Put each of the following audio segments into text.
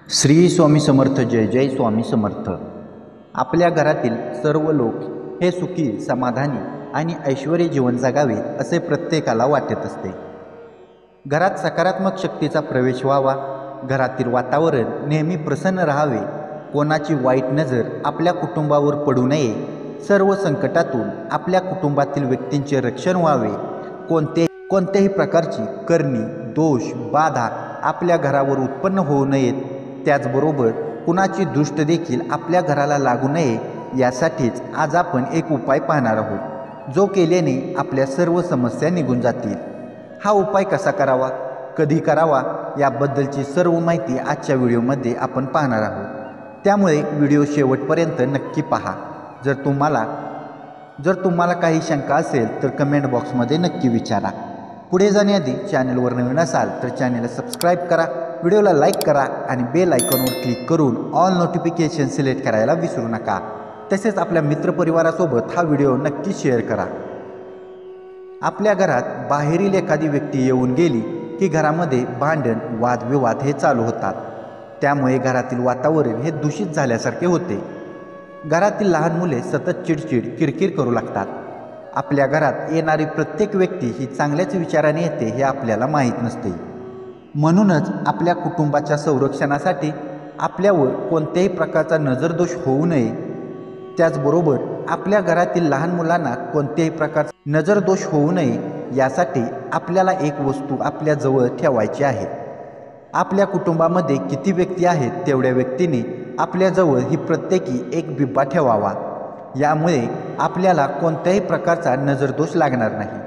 श्री स्वामी समर्थ. जय जय स्वामी समर्थ. आपल्या घरातील सर्व लोक हे सुखी, समाधानी आणि ऐश्वर्य जीवन जगावे असे प्रत्येकाला वाटत असते. घरात सकारात्मक शक्तीचा प्रवेश व्हावा, घरातील वातावरण नेहमी प्रसन्न राहावे, कोणाची वाईट नजर आपल्या कुटुंबावर पडू नये, सर्व संकटातून आपल्या कुटुंबातील व्यक्तींचे रक्षण व्हावे, कोणत्याही प्रकारची करणी, दोष, बाधा आपल्या घरावर उत्पन्न होऊ नयेत, त्याचबरोबर कुणाची दृष्ट देखील आपल्या घराला लागू नये, यासाठीच आज आपण एक उपाय पाहणार आहोत, जो केल्याने आपल्या सर्व समस्या निघून जातील. हा उपाय कसा करावा, कधी करावा याबद्दलची सर्व माहिती आजच्या व्हिडिओमध्ये आपण पाहणार आहोत. त्यामुळे व्हिडिओ शेवटपर्यंत नक्की पहा. जर तुम्हाला काही शंका असेल तर कमेंट बॉक्समध्ये नक्की विचारा. पुढे जाण्याआधी चॅनलवर नवीन असाल तर चॅनलला सबस्क्राईब करा, व्हिडिओला लाईक करा आणि बेल आयकॉनवर क्लिक करून ऑल नोटिफिकेशन सिलेक्ट करायला विसरू नका. तसेच आपल्या मित्रपरिवारासोबत हा व्हिडिओ नक्की शेअर करा. आपल्या घरात बाहेरील एखादी व्यक्ती येऊन गेली की घरामध्ये भांडण, वादविवाद हे चालू होतात. त्यामुळे घरातील वातावरण हे दूषित झाल्यासारखे होते. घरातील लहान मुले सतत चिडचिड, किरकिर करू लागतात. आपल्या घरात येणारी प्रत्येक व्यक्ती ही चांगल्याच विचाराने येते हे आपल्याला माहीत नसते. म्हणूनच आपल्या कुटुंबाच्या संरक्षणासाठी आपल्यावर कोणत्याही प्रकारचा नजरदोष होऊ नये, त्याचबरोबर आपल्या घरातील लहान मुलांना कोणत्याही प्रकारचा नजरदोष होऊ नये, यासाठी आपल्याला एक वस्तू आपल्या जवळ ठेवायची आहे. आपल्या कुटुंबामध्ये किती व्यक्ती आहेत तेवढ्या व्यक्तींनी आपल्याजवळ ही प्रत्येकी एक बिब्बा ठेवावा. यामुळे आपल्याला कोणत्याही प्रकारचा नजरदोष लागणार नाही.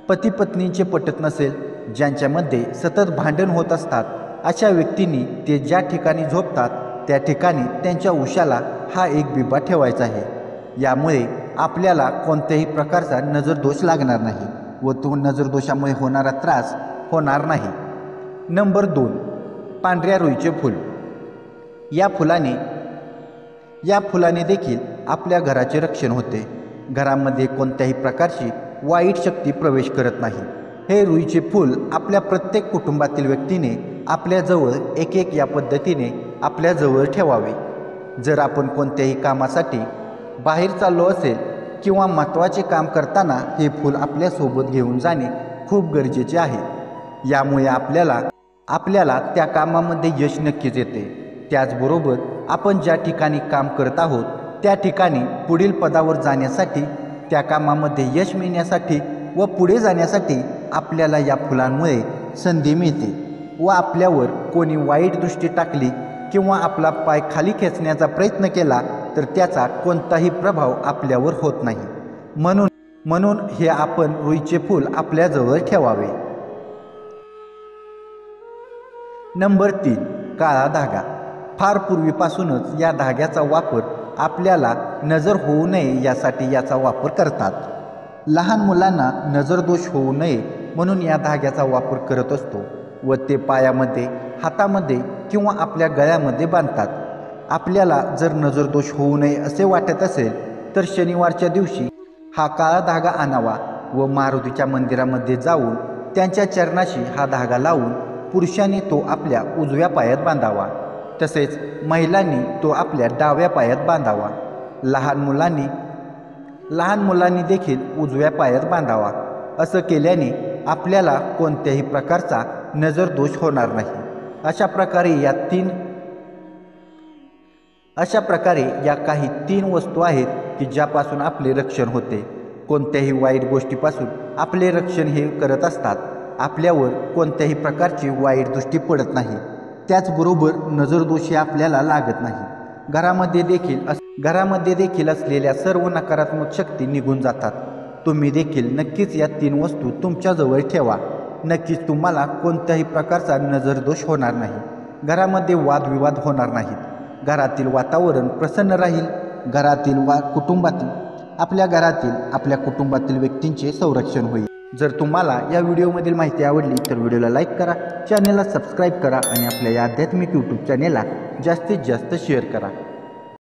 पती पत्नींचे पटत नसेल, ज्यांच्यामध्ये सतत भांडण होत असतात, अशा व्यक्तींनी ते ज्या ठिकाणी झोपतात त्या ठिकाणी त्यांच्या उशाला हा एक बिब्बा ठेवायचा आहे. यामुळे आपल्याला कोणत्याही प्रकारचा नजरदोष लागणार नाही व तो नजरदोषामुळे होणारा त्रास होणार नाही. नंबर 2, पांढऱ्या रुईचे फूल. या फुलाने देखील आपल्या घराचे रक्षण होते. घरामध्ये कोणत्याही प्रकारची वाईट शक्ती प्रवेश करत नाही. हे रुईचे फूल आपल्या प्रत्येक कुटुंबातील व्यक्तीने आपल्याजवळ एक या पद्धतीने आपल्याजवळ ठेवावे. जर आपण कोणत्याही कामासाठी बाहेर चाललो असेल किंवा महत्त्वाचे काम करताना हे फूल आपल्यासोबत घेऊन जाणे खूप गरजेचे आहे. यामुळे आपल्याला त्या कामामध्ये यश नक्कीच येते. त्याचबरोबर आपण ज्या ठिकाणी काम करत आहोत त्या ठिकाणी पुढील पदावर जाण्यासाठी, त्या कामामध्ये यश मिळण्यासाठी व पुढे जाण्यासाठी आपल्याला या फुलांमुळे संधी मिळते व आपल्यावर कोणी वाईट दृष्टी टाकली किंवा आपला पाय खाली खेचण्याचा प्रयत्न केला तर त्याचा कोणताही प्रभाव आपल्यावर होत नाही. म्हणून हे आपण रुईचे फूल आपल्याजवळ ठेवावे. नंबर 3, काळा धागा. फार पूर्वीपासूनच या धाग्याचा वापर आपल्याला नजर होऊ नये यासाठी याचा वापर करतात. लहान मुलांना नजरदोष होऊ नये म्हणून या धाग्याचा वापर करत असतो व ते पायामध्ये, हातामध्ये किंवा आपल्या गळ्यामध्ये बांधतात. आपल्याला जर नजरदोष होऊ नये असे वाटत असेल तर शनिवारच्या दिवशी हा काळा धागा आणावा व मारुतीच्या मंदिरामध्ये जाऊन त्यांच्या चरणाशी हा धागा लावून पुरुषांनी तो आपल्या उजव्या पायात बांधावा. तसेच महिलांनी तो आपल्या डाव्या पायात बांधावा. लहान मुलांनी देखील उजव्या पायात बांधावा. असं केल्याने आपल्याला कोणत्याही प्रकारचा नजरदोष होणार नाही. अशा प्रकारे या काही 3 वस्तू आहेत की ज्यापासून आपले रक्षण होते. कोणत्याही वाईट गोष्टीपासून आपले रक्षण हे करत असतात. आपल्यावर कोणत्याही प्रकारची वाईट दृष्टी पडत नाही, त्याचबरोबर नजरदोषी आपल्याला लागत नाही. घरामध्ये देखील असलेल्या सर्व नकारात्मक शक्ती निघून जातात. तुम्ही देखील नक्कीच या 3 वस्तू तुमच्याजवळ ठेवा. नक्कीच तुम्हाला कोणत्याही प्रकारचा नजरदोष होणार नाही. घरामध्ये वादविवाद होणार नाहीत. घरातील वातावरण प्रसन्न राहील. आपल्या कुटुंबातील व्यक्तींचे संरक्षण होईल. जर तुम्हाला या व्हिडिओमधील माहिती आवडली तर व्हिडिओला लाईक करा, चॅनलला सबस्क्राईब करा आणि आपल्या या आध्यात्मिक यूट्यूब चॅनेलला जास्तीत जास्त शेअर करा.